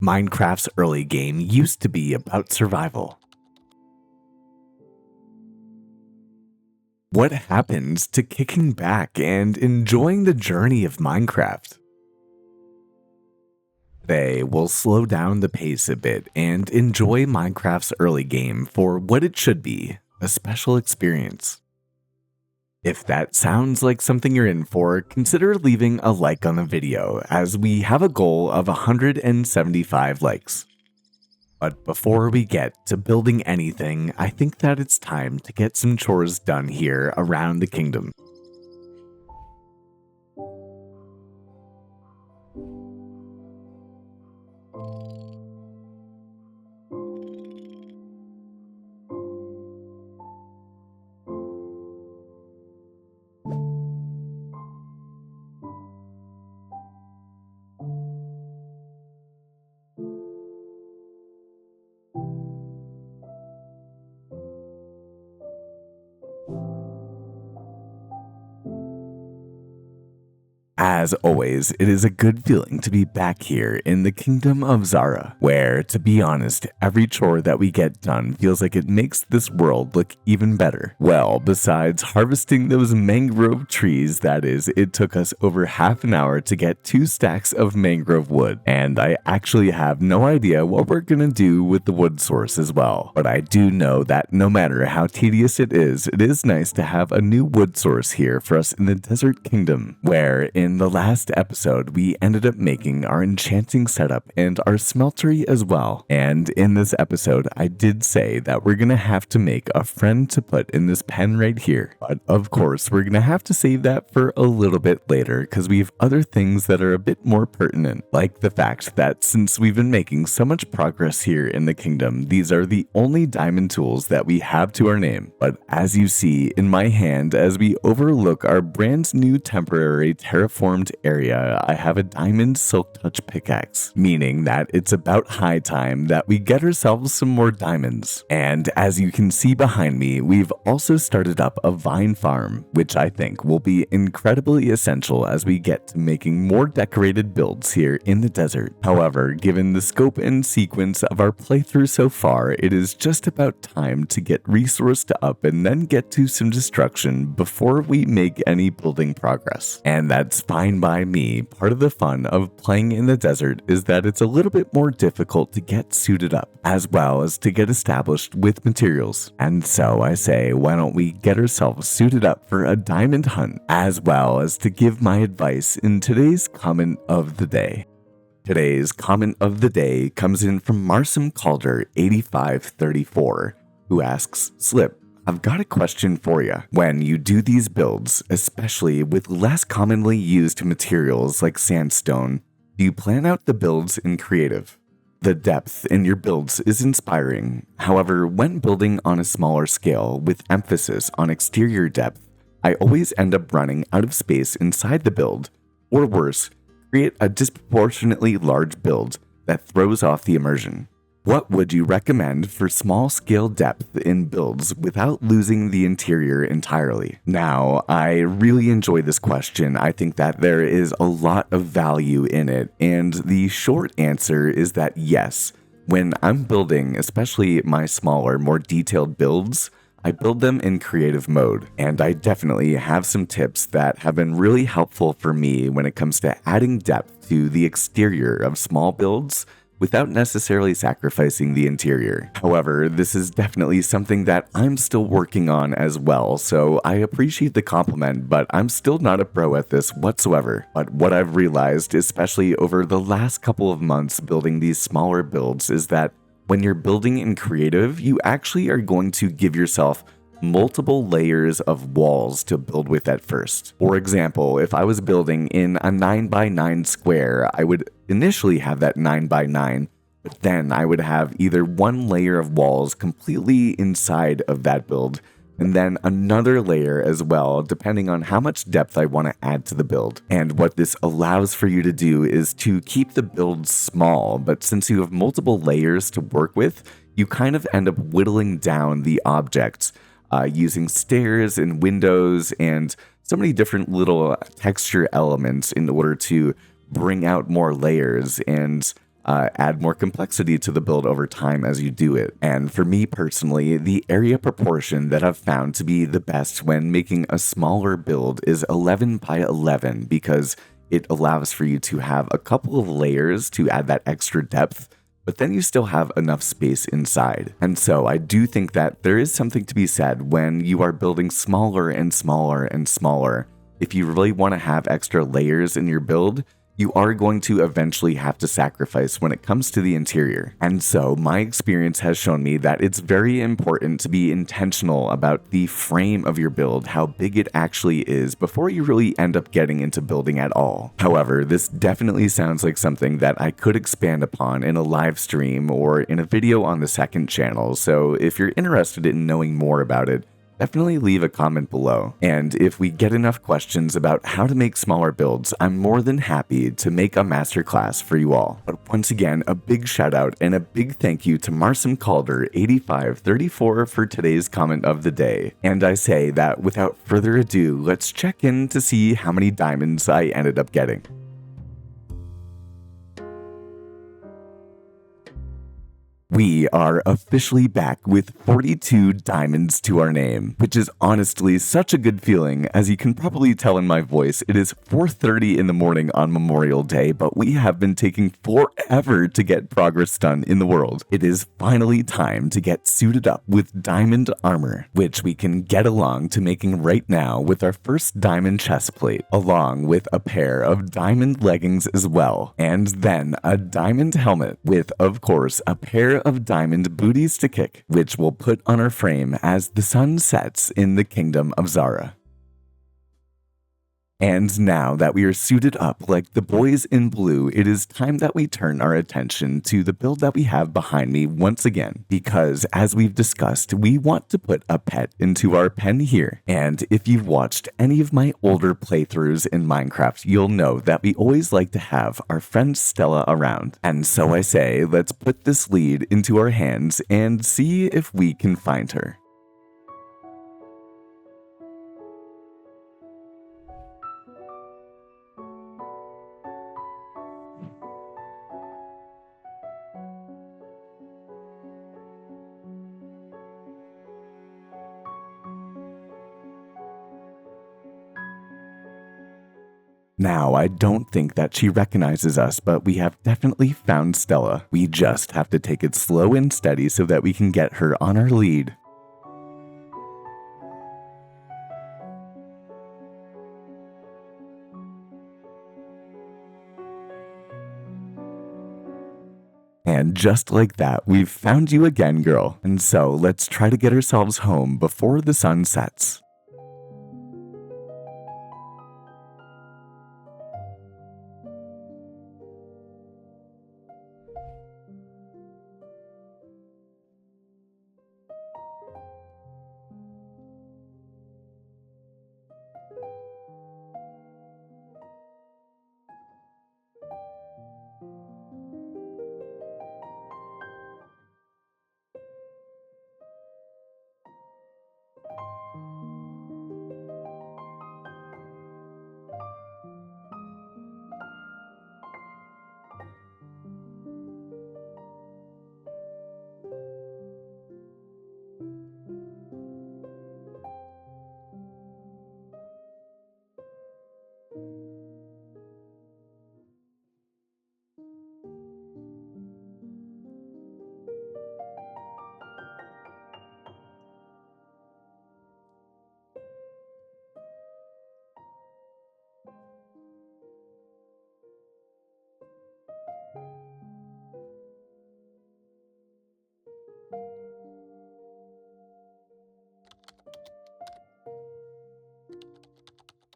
Minecraft's early game used to be about survival. What happens to kicking back and enjoying the journey of Minecraft? Today, we'll slow down the pace a bit and enjoy Minecraft's early game for what it should be, a special experience. If that sounds like something you're in for, consider leaving a like on the video, as we have a goal of 175 likes. But before we get to building anything, I think that it's time to get some chores done here around the kingdom. As always, it is a good feeling to be back here in the Kingdom of Zara, where, to be honest, every chore that we get done feels like it makes this world look even better. Well, besides harvesting those mangrove trees, that is, it took us over half an hour to get 2 stacks of mangrove wood, and I actually have no idea what we're gonna do with the wood source as well. But I do know that no matter how tedious it is nice to have a new wood source here for us in the Desert Kingdom, where in the last episode, we ended up making our enchanting setup and our smeltery as well. And in this episode, I did say that we're gonna have to make a friend to put in this pen right here. But of course, we're gonna have to save that for a little bit later because we have other things that are a bit more pertinent, like the fact that since we've been making so much progress here in the kingdom, these are the only diamond tools that we have to our name. But as you see in my hand, as we overlook our brand new temporary terraformed area, I have a diamond silk touch pickaxe, meaning that it's about high time that we get ourselves some more diamonds. And as you can see behind me, we've also started up a vine farm, which I think will be incredibly essential as we get to making more decorated builds here in the desert. However, given the scope and sequence of our playthrough so far, it is just about time to get resourced up and then get to some destruction before we make any building progress. And that's fine by me. Part of the fun of playing in the desert is that it's a little bit more difficult to get suited up, as well as to get established with materials. And so I say, why don't we get ourselves suited up for a diamond hunt, as well as to give my advice in today's comment of the day. Today's comment of the day comes in from Marsim Calder 8534, who asks, Slip, I've got a question for you. When you do these builds, especially with less commonly used materials like sandstone, do you plan out the builds in creative? The depth in your builds is inspiring. However, when building on a smaller scale with emphasis on exterior depth, I always end up running out of space inside the build, or worse, create a disproportionately large build that throws off the immersion. What would you recommend for small-scale depth in builds without losing the interior entirely? Now, I really enjoy this question. I think that there is a lot of value in it, and the short answer is that yes. When I'm building, especially my smaller, more detailed builds, I build them in creative mode, and I definitely have some tips that have been really helpful for me when it comes to adding depth to the exterior of small builds without necessarily sacrificing the interior. However, this is definitely something that I'm still working on as well, so I appreciate the compliment, but I'm still not a pro at this whatsoever. But what I've realized, especially over the last couple of months building these smaller builds, is that when you're building in creative, you actually are going to give yourself multiple layers of walls to build with at first. For example, if I was building in a 9x9 square, I would initially have that 9x9, but then I would have either one layer of walls completely inside of that build, and then another layer as well, depending on how much depth I want to add to the build. And what this allows for you to do is to keep the build small, but since you have multiple layers to work with, you kind of end up whittling down the objects using stairs and windows and so many different little texture elements in order to bring out more layers and add more complexity to the build over time as you do it. And for me personally, the area proportion that I've found to be the best when making a smaller build is 11 by 11 because it allows for you to have a couple of layers to add that extra depth, but then you still have enough space inside. And so I do think that there is something to be said when you are building smaller and smaller and smaller. If you really want to have extra layers in your build, you are going to eventually have to sacrifice when it comes to the interior. And so my experience has shown me that it's very important to be intentional about the frame of your build, how big it actually is, before you really end up getting into building at all. However, this definitely sounds like something that I could expand upon in a live stream or in a video on the second channel, so if you're interested in knowing more about it, definitely leave a comment below. And if we get enough questions about how to make smaller builds, I'm more than happy to make a masterclass for you all. But once again, a big shout out and a big thank you to Marsim Calder 8534 for today's comment of the day. And I say that without further ado, let's check in to see how many diamonds I ended up getting. We are officially back with 42 diamonds to our name, which is honestly such a good feeling. As you can probably tell in my voice, it is 4:30 in the morning on Memorial Day, but we have been taking forever to get progress done in the world. It is finally time to get suited up with diamond armor, which we can get along to making right now with our first diamond chest plate, along with a pair of diamond leggings as well, and then a diamond helmet with, of course, a pair of diamond booties to kick, which we'll put on our frame as the sun sets in the kingdom of Zara. And now that we are suited up like the boys in blue, it is time that we turn our attention to the build that we have behind me once again, because as we've discussed, we want to put a pet into our pen here. And if you've watched any of my older playthroughs in Minecraft, you'll know that we always like to have our friend Stella around. And so I say, let's put this lead into our hands and see if we can find her. Now, I don't think that she recognizes us, but we have definitely found Stella. We just have to take it slow and steady so that we can get her on our lead. And just like that, we've found you again, girl. And so let's try to get ourselves home before the sun sets.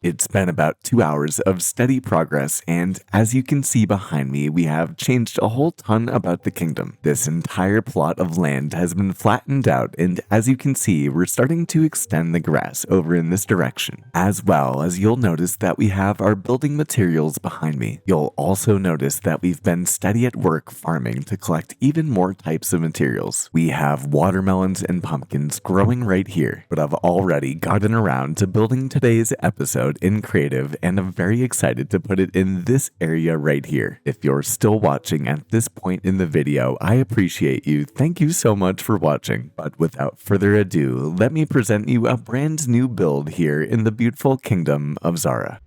It's been about 2 hours of steady progress, and as you can see behind me, we have changed a whole ton about the kingdom. This entire plot of land has been flattened out, and as you can see, we're starting to extend the grass over in this direction. As well as you'll notice that we have our building materials behind me. You'll also notice that we've been steady at work farming to collect even more types of materials. We have watermelons and pumpkins growing right here, but I've already gotten around to building today's episode put in creative, and I'm very excited to put it in this area right here. If you're still watching at this point in the video, I appreciate you. Thank you so much for watching. But without further ado, let me present you a brand new build here in the beautiful kingdom of Zara.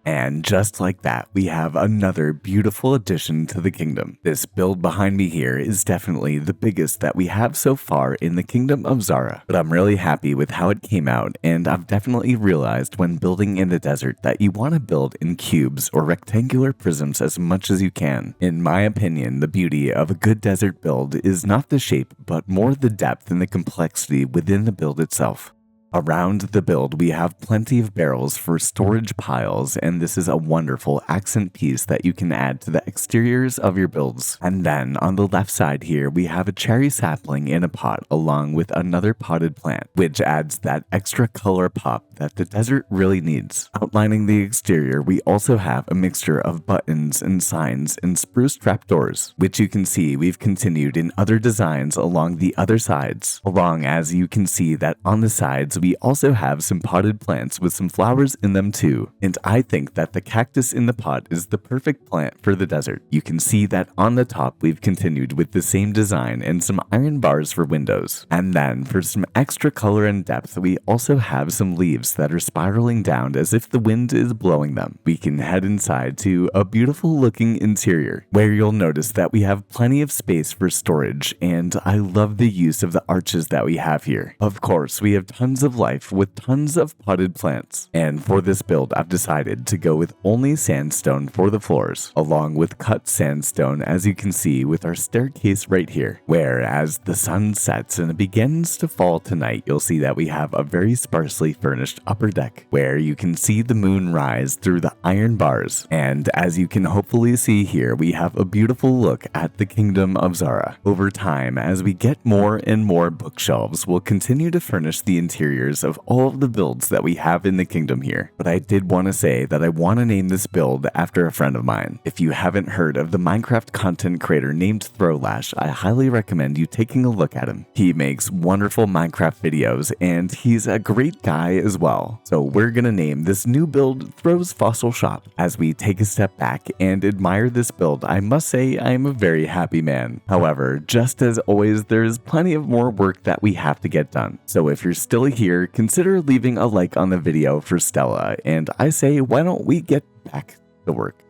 And just like that, we have another beautiful addition to the kingdom. This build behind me here is definitely the biggest that we have so far in the kingdom of Zara, but I'm really happy with how it came out, and I've definitely realized when building in the desert that you want to build in cubes or rectangular prisms as much as you can. In my opinion, the beauty of a good desert build is not the shape, but more the depth and the complexity within the build itself. Around the build, we have plenty of barrels for storage piles, and this is a wonderful accent piece that you can add to the exteriors of your builds. And then on the left side here, we have a cherry sapling in a pot along with another potted plant, which adds that extra color pop that the desert really needs. Outlining the exterior, we also have a mixture of buttons and signs and spruce trapdoors, which you can see we've continued in other designs along the other sides. Along as you can see that on the sides, we also have some potted plants with some flowers in them too. And I think that the cactus in the pot is the perfect plant for the desert. You can see that on the top we've continued with the same design and some iron bars for windows. And then for some extra color and depth, we also have some leaves that are spiraling down as if the wind is blowing them. We can head inside to a beautiful looking interior where you'll notice that we have plenty of space for storage, and I love the use of the arches that we have here. Of course, we have tons of life with tons of potted plants. And for this build, I've decided to go with only sandstone for the floors, along with cut sandstone, as you can see with our staircase right here, where as the sun sets and it begins to fall tonight, you'll see that we have a very sparsely furnished upper deck where you can see the moon rise through the iron bars. And as you can hopefully see here, we have a beautiful look at the kingdom of Zara. Over time, as we get more and more bookshelves, we'll continue to furnish the interiors of all of the builds that we have in the kingdom here. But I did want to say that I want to name this build after a friend of mine. If you haven't heard of the Minecraft content creator named Throwlash, I highly recommend you taking a look at him. He makes wonderful Minecraft videos, and he's a great guy as well. So we're gonna name this new build Throw's Fossil Shop. As we take a step back and admire this build, I must say I am a very happy man. However, just as always, there's plenty of more work that we have to get done. So if you're still here, consider leaving a like on the video for Stella, and I say why don't we get back to work.